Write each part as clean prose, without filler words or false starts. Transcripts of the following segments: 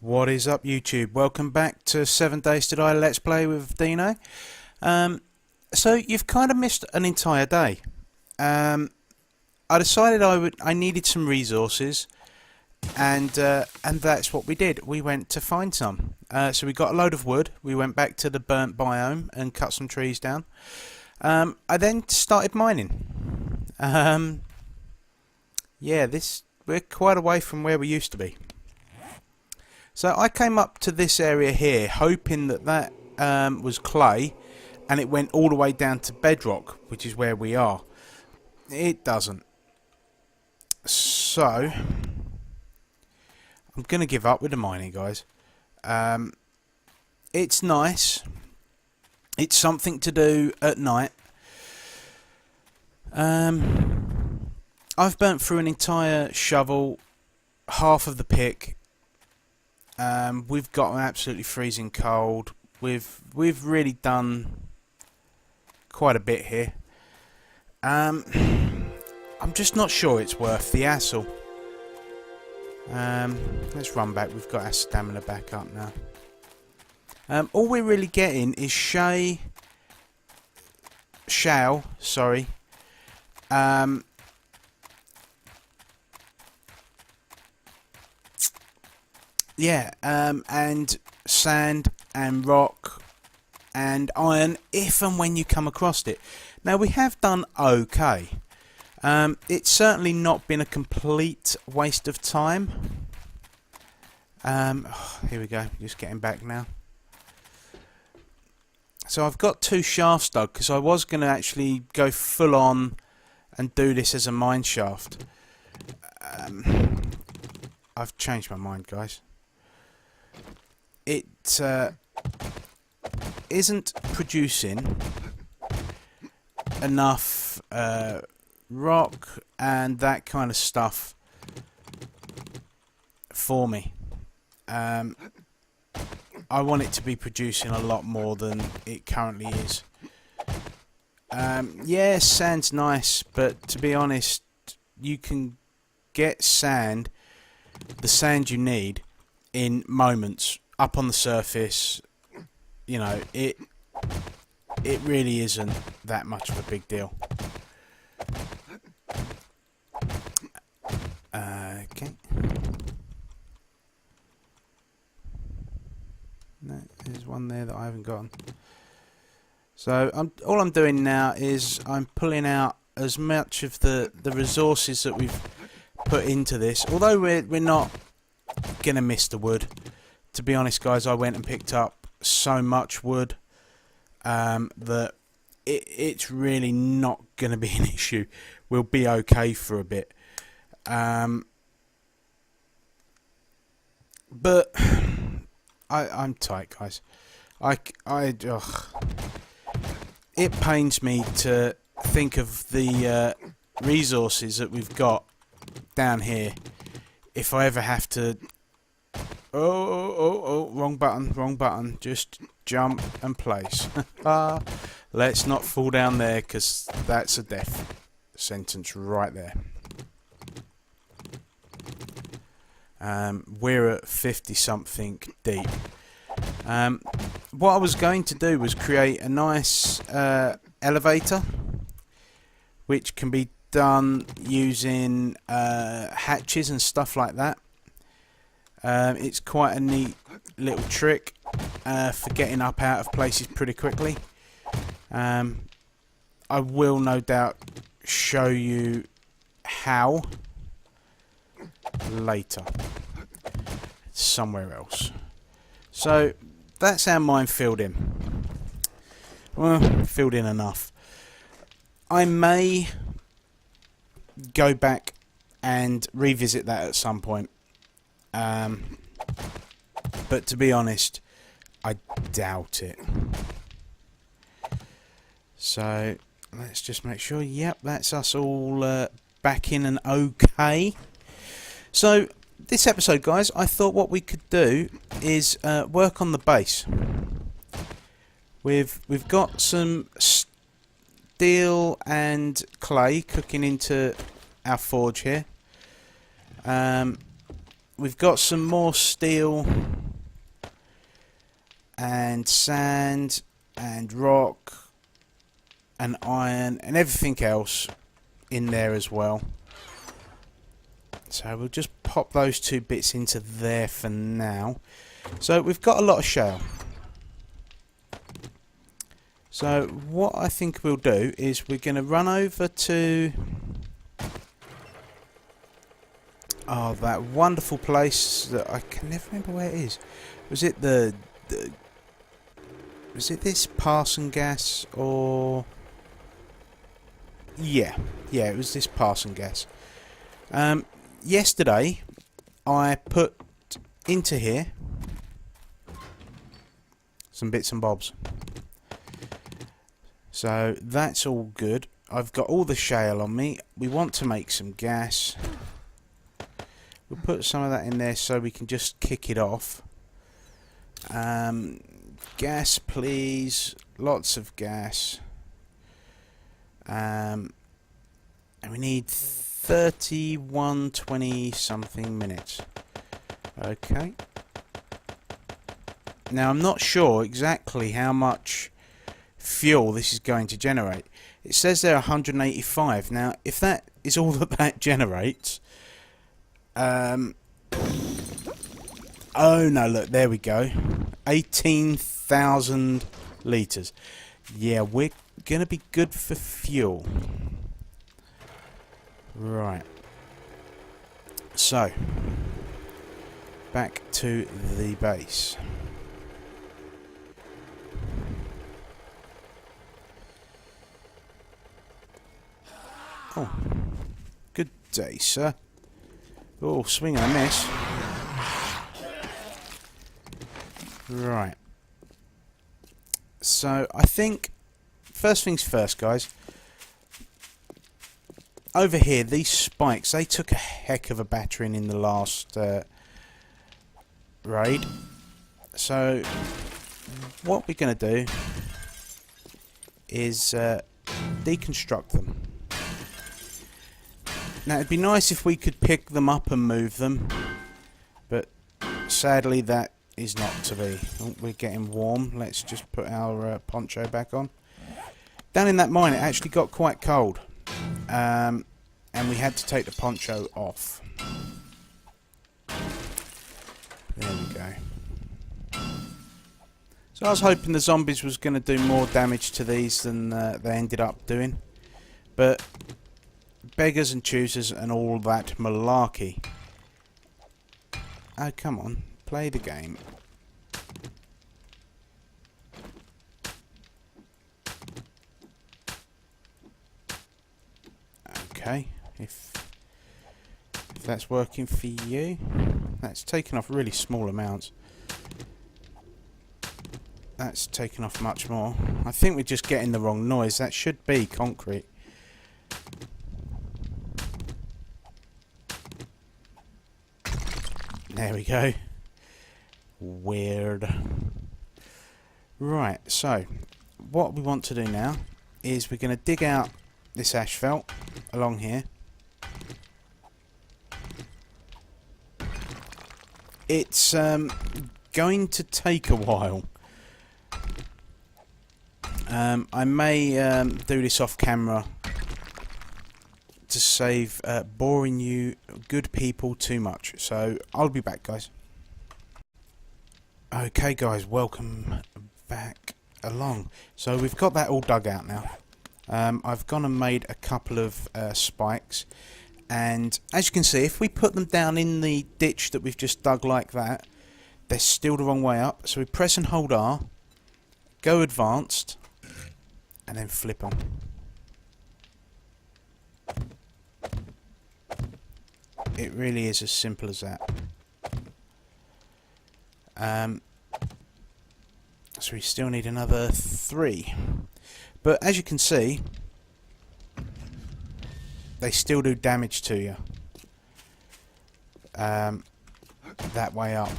What is up, YouTube? Welcome back to 7 Days to Die Let's Play with Dino. So you've kind of missed an entire day. I decided I needed some resources, and that's what we did. We went to find some. So we got a load of wood. We went back to the burnt biome and cut some trees down. I then started mining. Yeah, we're quite away from where we used to be. So I came up to this area here, hoping that was clay, and it went all the way down to bedrock, which is where we are. It doesn't. So I'm going to give up with the mining, guys. It's nice. It's something to do at night. I've burnt through an entire shovel, half of the pick. We've got absolutely freezing cold. We've really done quite a bit here. I'm just not sure it's worth the hassle. Let's run back. We've got our stamina back up now. All we're really getting is shale. Sorry. Yeah, and sand and rock and iron if and when you come across it. Now we have done okay. It's certainly not been a complete waste of time. Here we go, just getting back now. So I've got 2 shafts dug because I was going to actually go full on and do this as a mine shaft. I've changed my mind, guys. It isn't producing enough rock and that kind of stuff for me. I want it to be producing a lot more than it currently is. Yeah, sand's nice, but to be honest, you can get sand, the sand you need, in moments. Up on the surface, you know, it really isn't that much of a big deal. Okay. No, there's one there that I haven't gotten. So all I'm doing now is I'm pulling out as much of the resources that we've put into this. Although we're not gonna miss the wood. To be honest, guys, I went and picked up so much wood that it's really not going to be an issue. We'll be okay for a bit. But I'm tight, guys. It pains me to think of the resources that we've got down here. If I ever have to... Oh, wrong button. Just jump and place. Let's not fall down there, because that's a death sentence right there. We're at 50 something deep. What I was going to do was create a nice elevator, which can be done using hatches and stuff like that. It's quite a neat little trick for getting up out of places pretty quickly. I will no doubt show you how later somewhere else. So that's our mine filled in. Well, filled in enough. I may go back and revisit that at some point. But to be honest, I doubt it. So let's just make sure. Yep, that's us all back in and okay. So this episode, guys, I thought what we could do is work on the base. We've got some steel and clay cooking into our forge here. we've got some more steel and sand and rock and iron and everything else in there as well. So we'll just pop those two bits into there for now. So we've got a lot of shale. So what I think we'll do is we're going to run over to that wonderful place that I can never remember where it is. Was it was it this Parson Gas or... Yeah, it was this Parson Gas. Yesterday I put into here some bits and bobs. So that's all good. I've got all the shale on me. We want to make some gas. We'll put some of that in there so we can just kick it off. Gas, please. Lots of gas. And we need 31-20 something minutes. Okay. Now I'm not sure exactly how much fuel this is going to generate. It says there 185. Now if that is all that generates, oh no, look, there we go, 18,000 litres. Yeah, we're gonna be good for fuel. Right, so back to the base. Oh, good day, sir. Oh, swing and a miss. Right. So, I think, first things first, guys. Over here, these spikes, they took a heck of a battering in the last raid. So, what we're going to do is deconstruct them. Now, it'd be nice if we could pick them up and move them, but sadly that is not to be. Oh, we're getting warm. Let's just put our poncho back on. Down in that mine, it actually got quite cold, and we had to take the poncho off. There we go. So I was hoping the zombies was going to do more damage to these than they ended up doing, but beggars and choosers and all that malarkey. Oh, come on. Play the game. Okay. If that's working for you. That's taken off really small amounts. That's taken off much more. I think we're just getting the wrong noise. That should be concrete. There we go. Weird. Right, so what we want to do now is we're going to dig out this asphalt along here. It's going to take a while. I may do this off camera to save boring you good people too much. So I'll be back, guys. Okay, guys, welcome back along. So we've got that all dug out now. I've gone and made a couple of spikes, and as you can see, if we put them down in the ditch that we've just dug like that, they're still the wrong way up. So we press and hold R, go advanced, and then flip them. It really is as simple as that. So we still need another 3. But as you can see, they still do damage to you. That way up.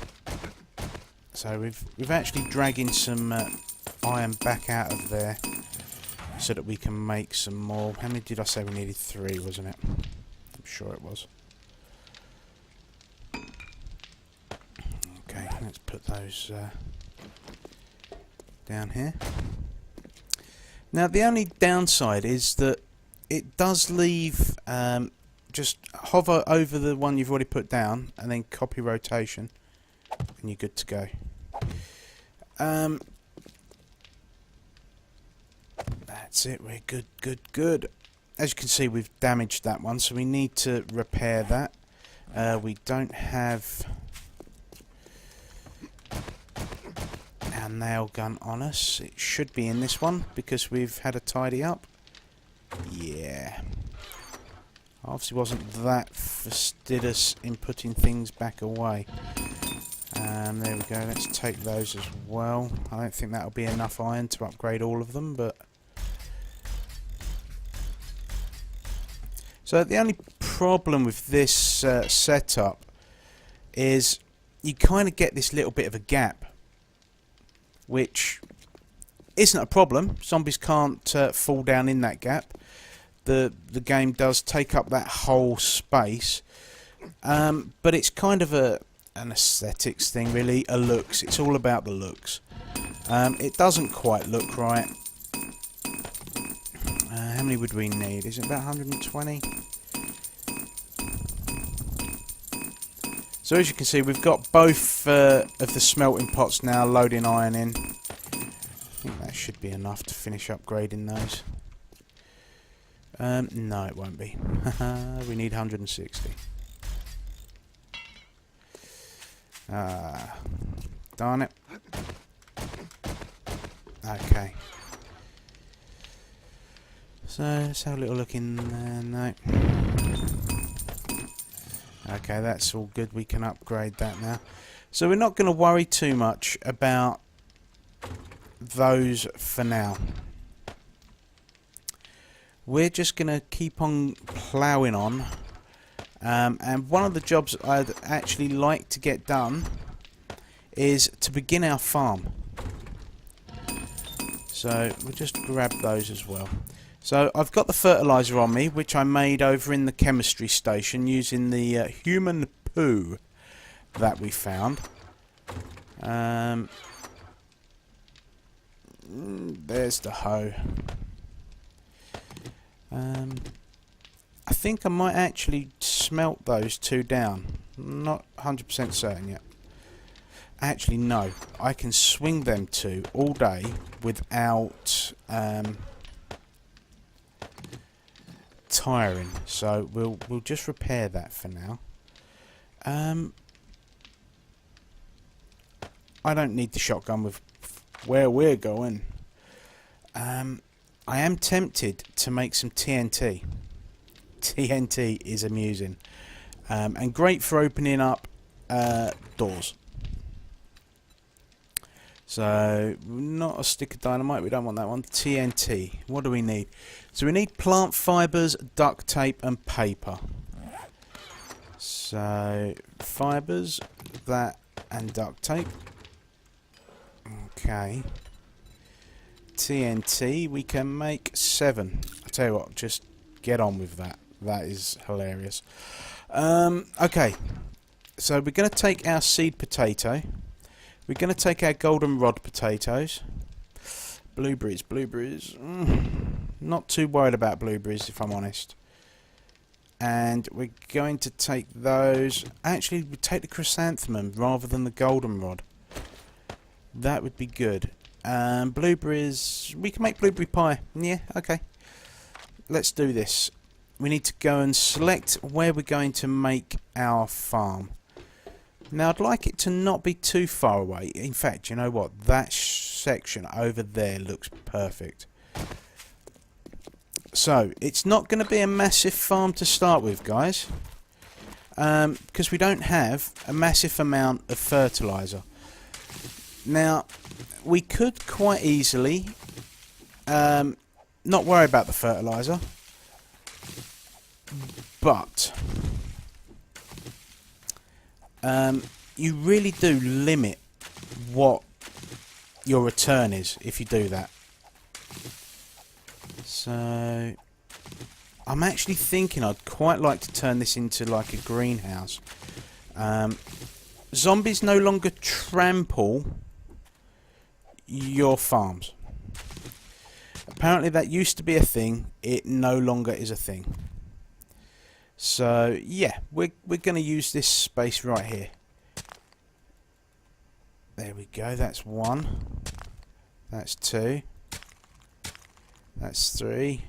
So we've actually dragging some iron back out of there so that we can make some more. How many did I say we needed? 3, wasn't it? I'm sure it was. let's put those down here. Now the only downside is that it does leave, just hover over the one you've already put down and then copy rotation and you're good to go. That's it, we're good. As you can see, we've damaged that one, so we need to repair that. We don't have our nail gun on us. It should be in this one because we've had a tidy up. Yeah. Obviously wasn't that fastidious in putting things back away. There we go, let's take those as well. I don't think that'll be enough iron to upgrade all of them, but... So the only problem with this setup is you kind of get this little bit of a gap, which isn't a problem. Zombies can't fall down in that gap. The game does take up that whole space, but it's kind of an aesthetics thing, really, a looks. It's all about the looks. It doesn't quite look right. How many would we need? Is it about 120? So as you can see, we've got both of the smelting pots now loading iron in. I think that should be enough to finish upgrading those. No, it won't be. We need 160. Darn it. Okay. So let's have a little look in there. No. Okay, that's all good. We can upgrade that now. So we're not going to worry too much about those for now. We're just going to keep on ploughing on. And one of the jobs I'd actually like to get done is to begin our farm. So we'll just grab those as well. So I've got the fertiliser on me, which I made over in the chemistry station using the human poo that we found. There's the hoe. I think I might actually smelt those two down. I'm not 100% certain yet. Actually, no. I can swing them two all day without tiring. So we'll just repair that for now. I don't need the shotgun with where we're going. I am tempted to make some TNT. TNT is amusing and great for opening up doors. So not a stick of dynamite, we don't want that one. TNT. What do we need? So we need plant fibres, duct tape and paper. So fibres, that and duct tape. Okay. TNT, we can make 7. I tell you what, just get on with that. That is hilarious. Okay, so we're going to take our seed potato. We're going to take our goldenrod potatoes. Blueberries. Not too worried about blueberries, if I'm honest. And we're going to take those. Actually, we take the chrysanthemum rather than the goldenrod. That would be good. Blueberries. We can make blueberry pie. Yeah, okay. Let's do this. We need to go and select where we're going to make our farm. Now, I'd like it to not be too far away. In fact, you know what? That section over there looks perfect. So, it's not going to be a massive farm to start with, guys. Because we don't have a massive amount of fertiliser. Now, we could quite easily not worry about the fertiliser. But you really do limit what your return is if you do that. So I'm actually thinking I'd quite like to turn this into like a greenhouse. zombies no longer trample your farms. Apparently that used to be a thing. It no longer is a thing. So yeah, we're going to use this space right here. There we go. That's 1. That's 2. That's 3.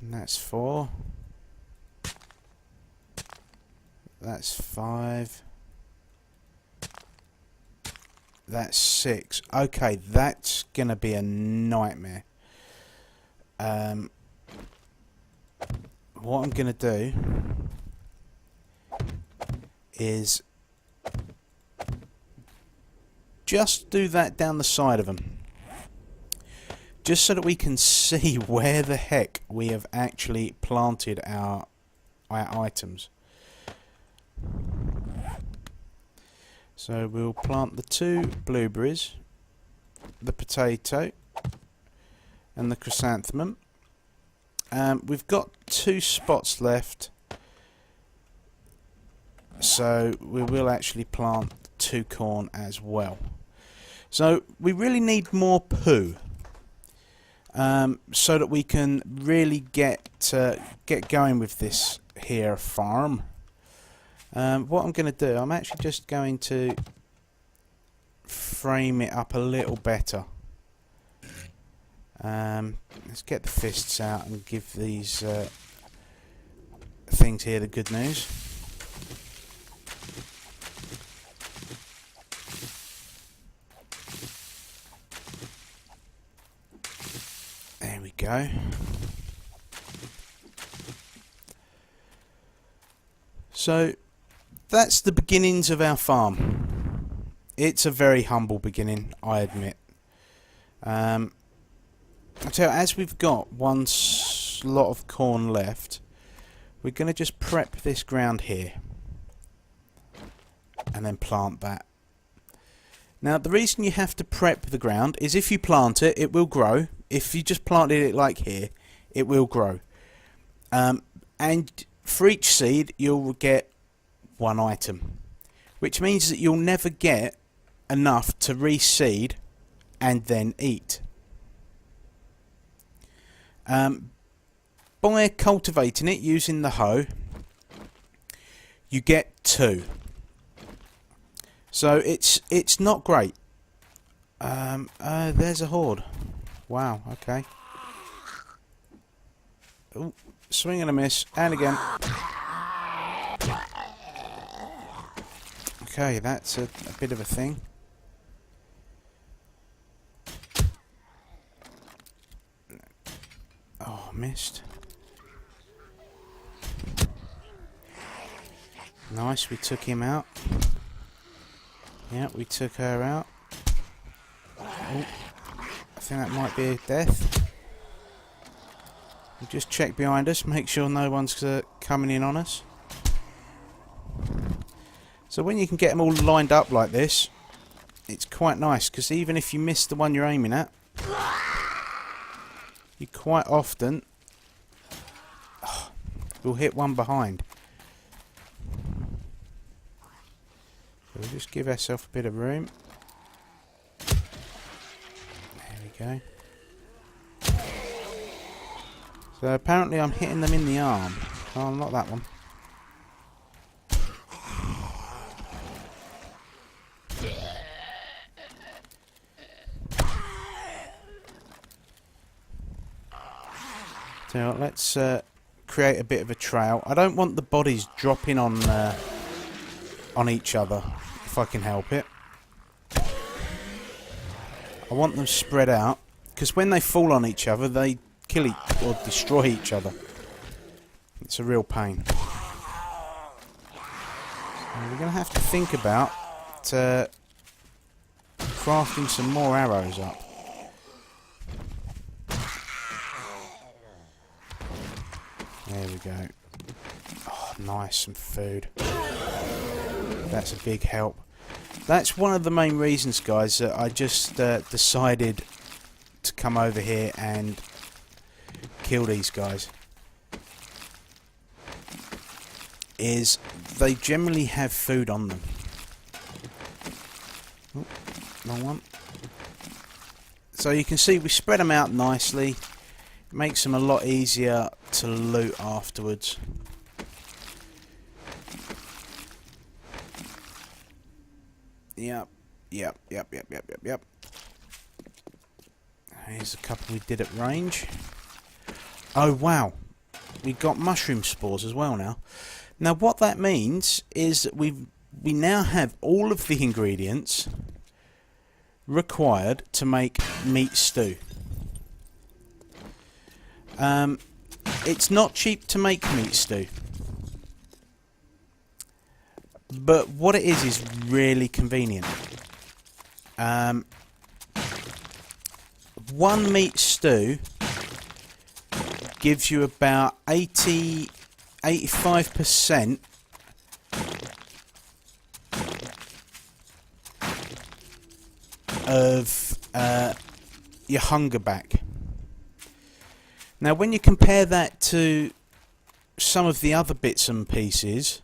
And that's 4. That's 5. That's 6. Okay, that's gonna be a nightmare. What I'm gonna do is just do that down the side of them, just so that we can see where the heck we have actually planted our items. So we'll plant the 2 blueberries, the potato, and the chrysanthemum. We've got 2 spots left, so we will actually plant 2 corn as well. So we really need more poo, so that we can really get going with this here farm. What I'm going to do, I'm actually just going to frame it up a little better. Let's get the fists out and give these things here the good news. There we go. So that's the beginnings of our farm. It's a very humble beginning, I admit. I tell you, as we've got one lot of corn left, we're going to just prep this ground here and then plant that. Now the reason you have to prep the ground is if you plant it, it will grow. If you just planted it like here, it will grow. And for each seed you'll get 1 item, which means that you'll never get enough to reseed and then eat. By cultivating it using the hoe, you get 2. So it's not great. There's a horde. Wow. Okay. Ooh, swing and a miss, and again. Okay, that's a bit of a thing. Oh, missed. Nice, we took him out. Yeah, we took her out. Oh, I think that might be a death. We'll just check behind us, make sure no one's coming in on us. So when you can get them all lined up like this, it's quite nice, because even if you miss the one you're aiming at, you quite often will hit one behind. So we'll just give ourselves a bit of room. There we go. So apparently I'm hitting them in the arm. Oh, not that one. So let's create a bit of a trail. I don't want the bodies dropping on each other, if I can help it. I want them spread out, because when they fall on each other, they kill or destroy each other. It's a real pain. So we're going to have to think about crafting some more arrows up. There we go. Oh, nice, some food. That's a big help. That's one of the main reasons, guys, that I just decided to come over here and kill these guys. Is they generally have food on them. Oh, wrong one. So you can see we spread them out nicely. It makes them a lot easier to loot afterwards. Yep. Here's a couple we did at range. Oh wow, we got mushroom spores as well now. Now what that means is that we now have all of the ingredients required to make meat stew. It's not cheap to make meat stew, but what it is really convenient. One meat stew gives you about 85% of your hunger back. Now when you compare that to some of the other bits and pieces,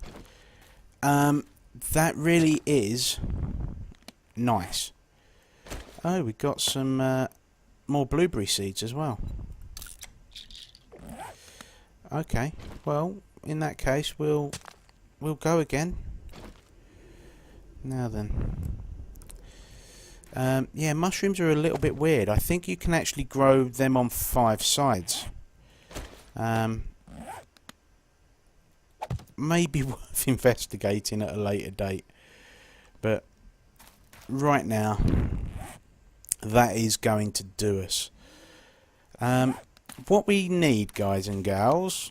that really is nice. Oh, we got some more blueberry seeds as well. Okay, well in that case we'll go again. Now then, yeah, mushrooms are a little bit weird. I think you can actually grow them on 5 sides. Maybe worth investigating at a later date, but right now that is going to do us. What we need, guys and gals,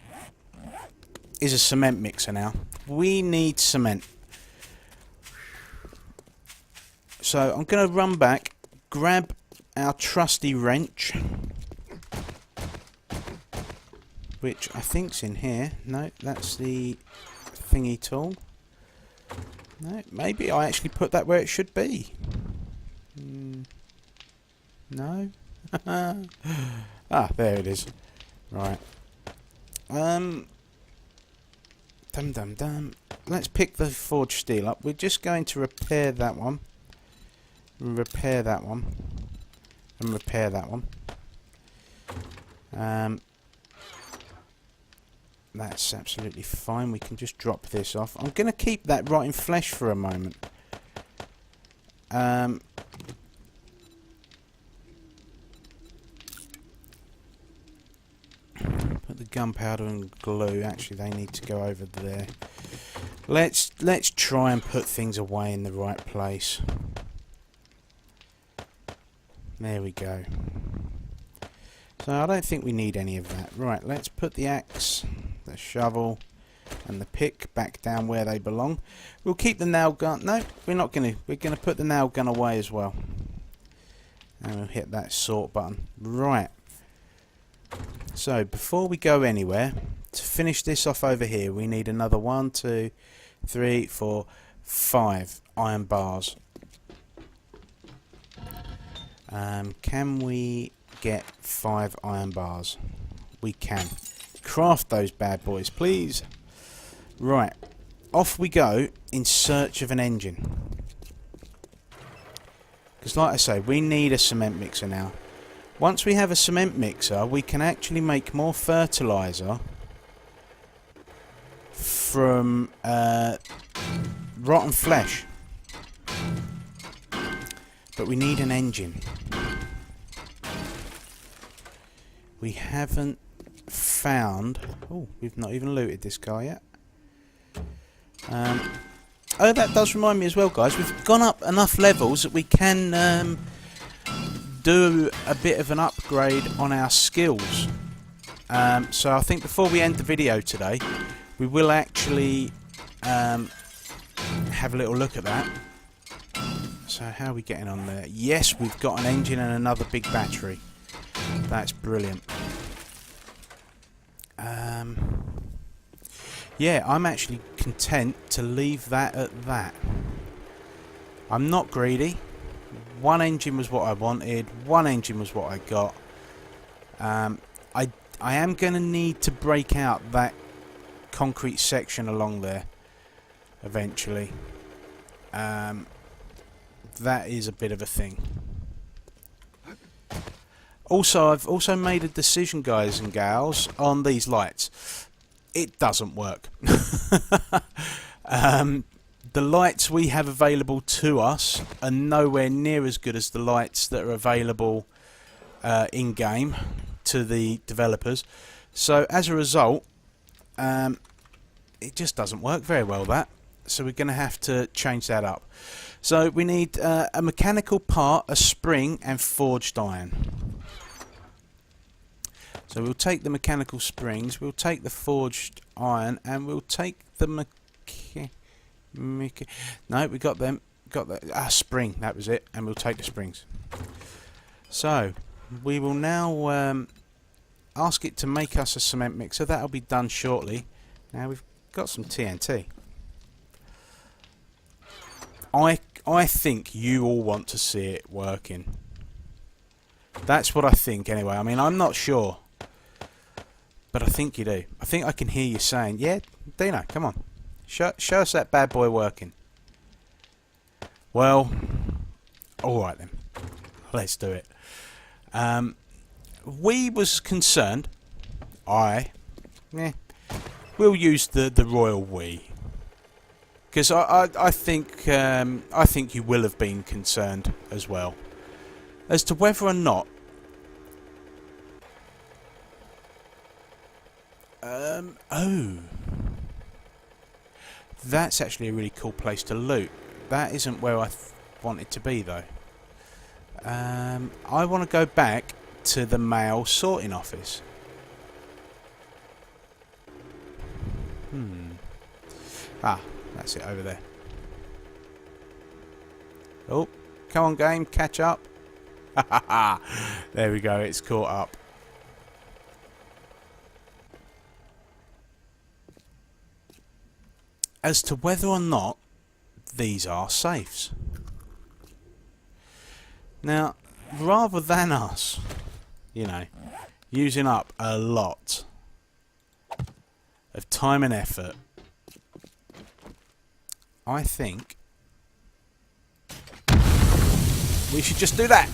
is a cement mixer now. We need cement. So I'm going to run back, grab our trusty wrench, which I think's in here. No, that's the thingy tool. No, maybe I actually put that where it should be. No? Ah, there it is. Right. Dum. Let's pick the forged steel up. We're just going to repair that one. Repair that one. And repair that one. That's absolutely fine. We can just drop this off. I'm going to keep that rotten flesh for a moment. Put the gunpowder and glue. Actually, they need to go over there. Let's try and put things away in the right place. There we go. So I don't think we need any of that. Right, let's put the axe, the shovel, and the pick back down where they belong. We'll keep the nail gun. No, we're not going to. We're going to put the nail gun away as well. And we'll hit that sort button. Right. So before we go anywhere, to finish this off over here, we need another 1, 2, 3, 4, 5 iron bars. Can we get 5 iron bars? We can. Craft those bad boys, please. Right, off we go in search of an engine. Because like I say, we need a cement mixer now. Once we have a cement mixer, we can actually make more fertilizer from rotten flesh. But we need an engine. We haven't found... Oh, we've not even looted this guy yet. Oh, that does remind me as well, guys. We've gone up enough levels that we can do a bit of an upgrade on our skills. So I think before we end the video today, we will actually have a little look at that. So how are we getting on there? Yes, we've got an engine and another big battery. That's brilliant. Yeah, I'm actually content to leave that at that. I'm not greedy. One engine was what I wanted. One engine was what I got. I am going to need to break out that concrete section along there. eventually. That is a bit of a thing. Also, I've also made a decision, guys and gals, on these lights. It doesn't work. The lights we have available to us are nowhere near as good as the lights that are available in-game to the developers. So as a result, it just doesn't work very well, that. So we're going to have to change that up. So we need a mechanical part, a spring, and forged iron. So we'll take the mechanical springs, we'll take the forged iron, and we'll take the no, we got them. Got the spring. That was it. And we'll take the springs. So we will now ask it to make us a cement mixer. That'll be done shortly. Now we've got some TNT. I think you all want to see it working. That's what I think anyway. I mean, I'm not sure, but I think you do. I think I can hear you saying, "Yeah, Dino, come on. Show us that bad boy working." Well, alright then. Let's do it. We was concerned. We'll use the royal we. Because I think you will have been concerned as well. As to whether or not that's actually a really cool place to loot. That isn't where I want it to be, though. I want to go back to the mail sorting office. That's it over there. Oh, come on, game, catch up. There we go, it's caught up. As to whether or not these are safes. Now, rather than us, you know, using up a lot of time and effort, I think we should just do that.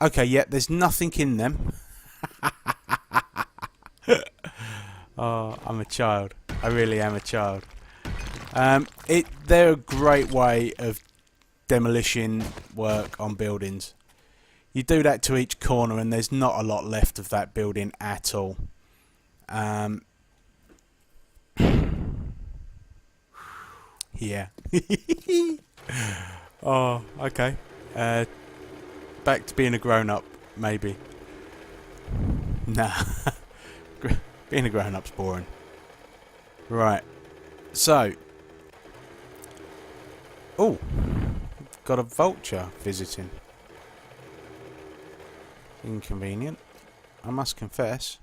Okay, yeah, there's nothing in them. Oh, I'm a child. I really am a child. They're a great way of demolition work on buildings. You do that to each corner and there's not a lot left of that building at all. Yeah. Oh, okay. Back to being a grown-up, maybe. Nah. Being a grown-up's boring. Right. So. Oh. Got a vulture visiting. Inconvenient, I must confess.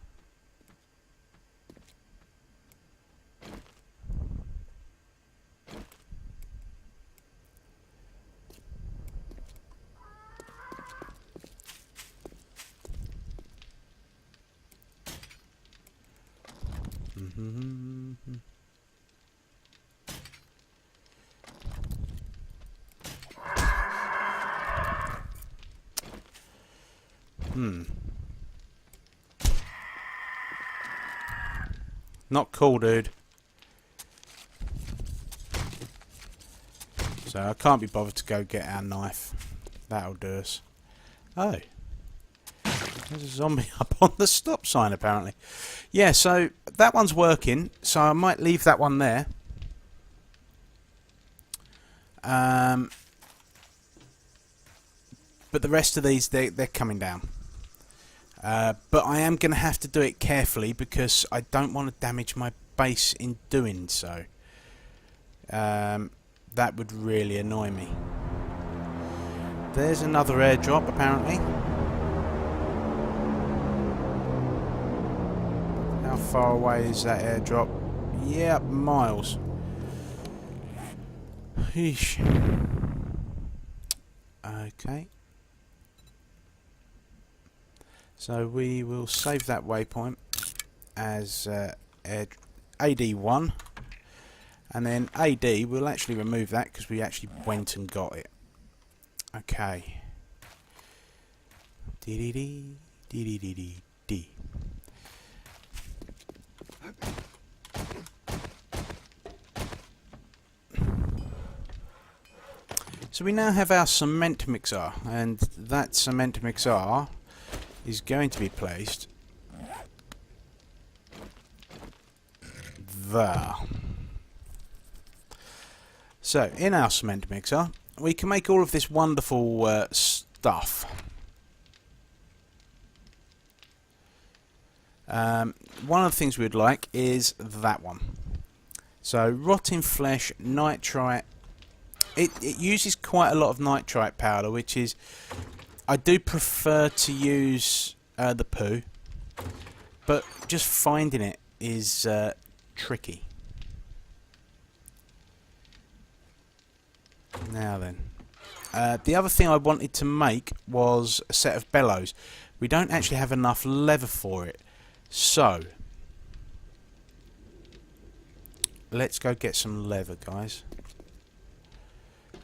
Not cool, dude. So I can't be bothered to go get our knife. That'll do us. Oh. There's a zombie up on the stop sign, apparently. Yeah, so that one's working. So I might leave that one there. But the rest of these, they're coming down. But I am going to have to do it carefully because I don't want to damage my base in doing so. That would really annoy me. There's another airdrop, apparently. How far away is that airdrop? Yeah, miles. Eesh. Okay. So we will save that waypoint as AD1, and then AD, we'll actually remove that because we actually went and got it. Okay. Dee-dee-dee, dee-dee-dee-dee-dee. So we now have our cement mixer, and that cement mixer is going to be placed there. So in our cement mixer we can make all of this wonderful stuff. One of the things we'd like is that one. So rotting flesh, nitrite. It uses quite a lot of nitrite powder, which is, I do prefer to use the poo, but just finding it is tricky. Now then, the other thing I wanted to make was a set of bellows. We don't actually have enough leather for it, so let's go get some leather, guys.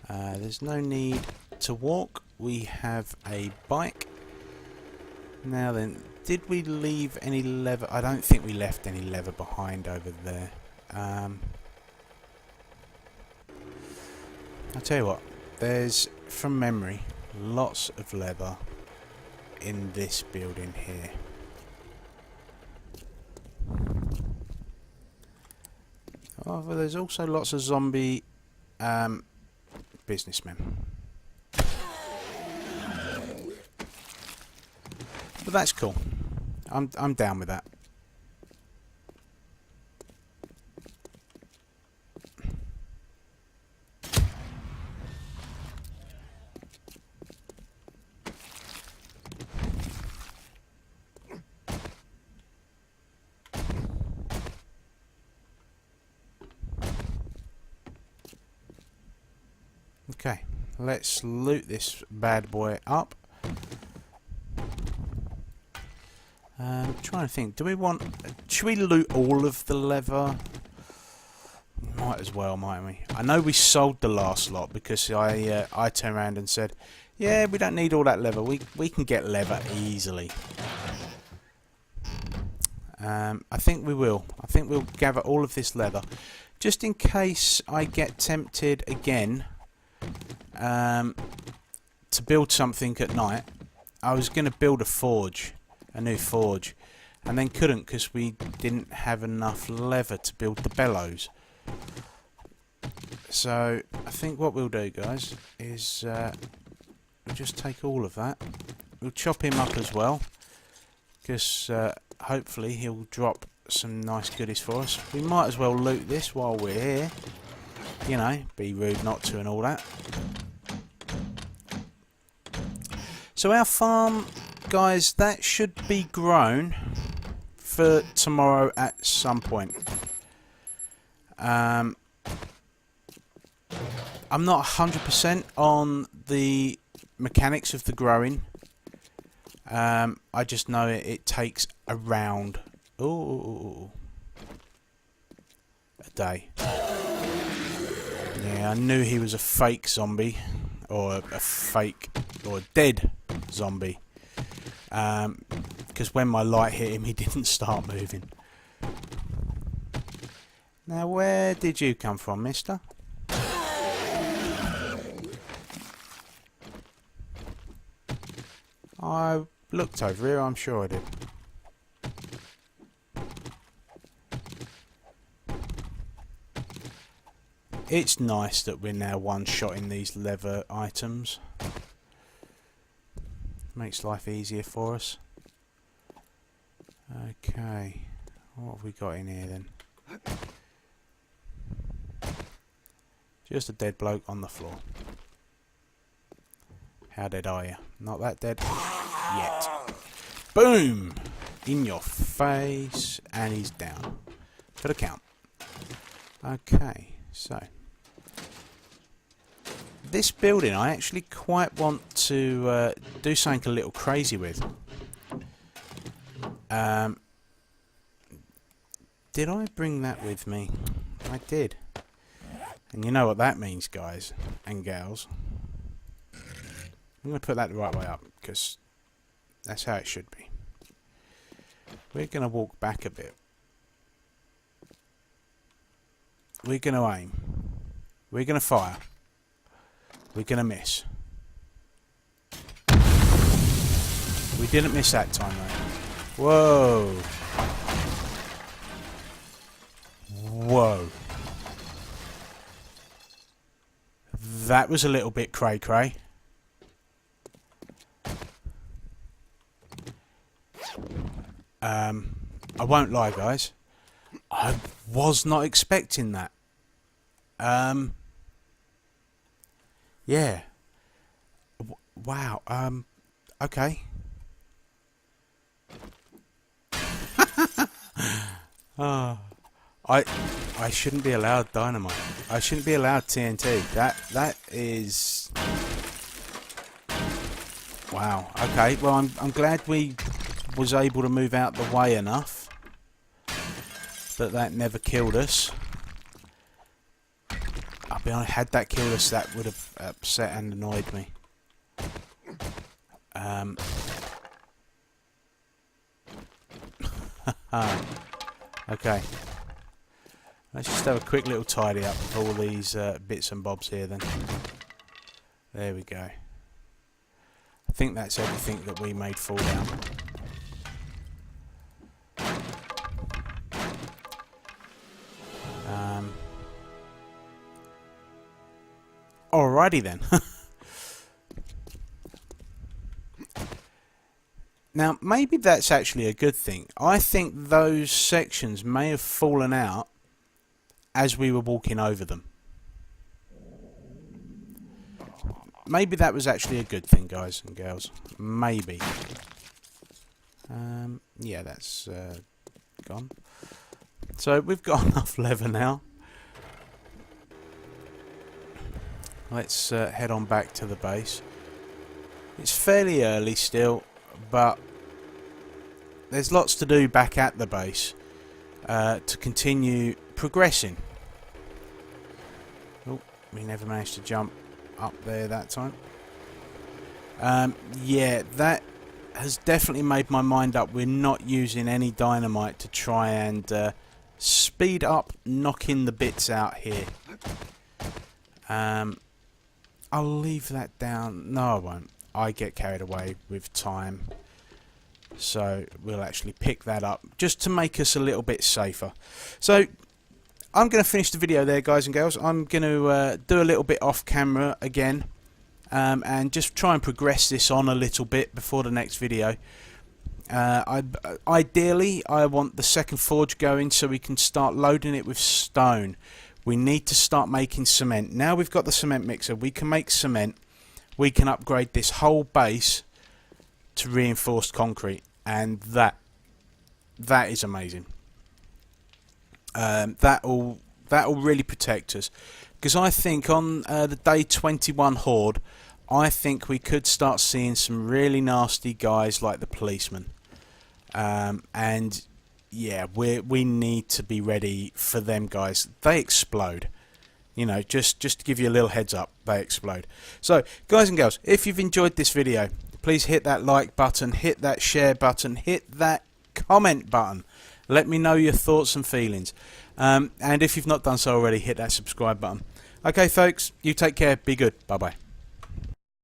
There's no need to walk, we have a bike. Now then, did we leave any leather? I don't think we left any leather behind over there. I'll tell you what, there's, from memory, lots of leather in this building here. Oh, well, there's also lots of zombie businessmen. But that's cool. I'm down with that. Okay, let's loot this bad boy up. Trying to think, do we want... should we loot all of the leather? Might as well, mightn't we? I know we sold the last lot because I turned around and said, yeah, we don't need all that leather. We can get leather easily. I think we will. I think we'll gather all of this leather. Just in case I get tempted again to build something at night. I was going to build a new forge, and then couldn't because we didn't have enough leather to build the bellows. So I think what we'll do, guys, is we'll just take all of that. We'll chop him up as well, because hopefully he'll drop some nice goodies for us. We might as well loot this while we're here. You know, be rude not to and all that. So our farm, guys, that should be grown for tomorrow at some point. I'm not 100% on the mechanics of the growing. I just know it takes around a day. Yeah, I knew he was a fake zombie, or a fake, or a dead zombie. Because when my light hit him, he didn't start moving. Now, where did you come from, mister? I looked over here, I'm sure I did. It's nice that we're now one-shotting these leather items. Makes life easier for us. Okay, what have we got in here then? Just a dead bloke on the floor. How dead are you? Not that dead yet. Boom! In your face, and he's down. For the count. Okay, so this building I actually quite want to do something a little crazy with. Did I bring that with me? I did. And you know what that means, guys and gals. I'm going to put that the right way up, because that's how it should be. We're going to walk back a bit. We're going to aim. We're going to fire. We're going to miss. We didn't miss that time, though. Whoa. Whoa. That was a little bit cray-cray. I won't lie, guys. I was not expecting that. Yeah. Wow. Okay. Oh. I shouldn't be allowed dynamite. I shouldn't be allowed TNT. That is. Wow. Okay. Well, I'm glad we was able to move out the way enough that never killed us. I'll be honest, had that killed us, that would have upset and annoyed me. Okay. Let's just have a quick little tidy up of all these bits and bobs here then. There we go. I think that's everything that we made fall down. Alrighty then. Now, maybe that's actually a good thing. I think those sections may have fallen out as we were walking over them. Maybe that was actually a good thing, guys and girls. Maybe. Yeah, that's gone. So we've got enough leather now. Let's head on back to the base. It's fairly early still, but there's lots to do back at the base to continue progressing. Oh, we never managed to jump up there that time. Yeah, that has definitely made my mind up. We're not using any dynamite to try and speed up knocking the bits out here. I'll leave that down. No, I won't. I get carried away with time. So we'll actually pick that up just to make us a little bit safer. So I'm going to finish the video there, guys and girls. I'm going to do a little bit off camera again. And just try and progress this on a little bit before the next video. Ideally, I want the second forge going so we can start loading it with stone. We need to start making cement. Now we've got the cement mixer, we can make cement. We can upgrade this whole base to reinforced concrete, and that is amazing. That'll really protect us, because I think on the day 21 horde, I think we could start seeing some really nasty guys like the policemen. And yeah, we need to be ready for them guys. They explode. You know, just to give you a little heads up, they explode. So, guys and girls, if you've enjoyed this video, please hit that like button, hit that share button, hit that comment button. Let me know your thoughts and feelings. And if you've not done so already, hit that subscribe button. Okay, folks, you take care. Be good. Bye-bye.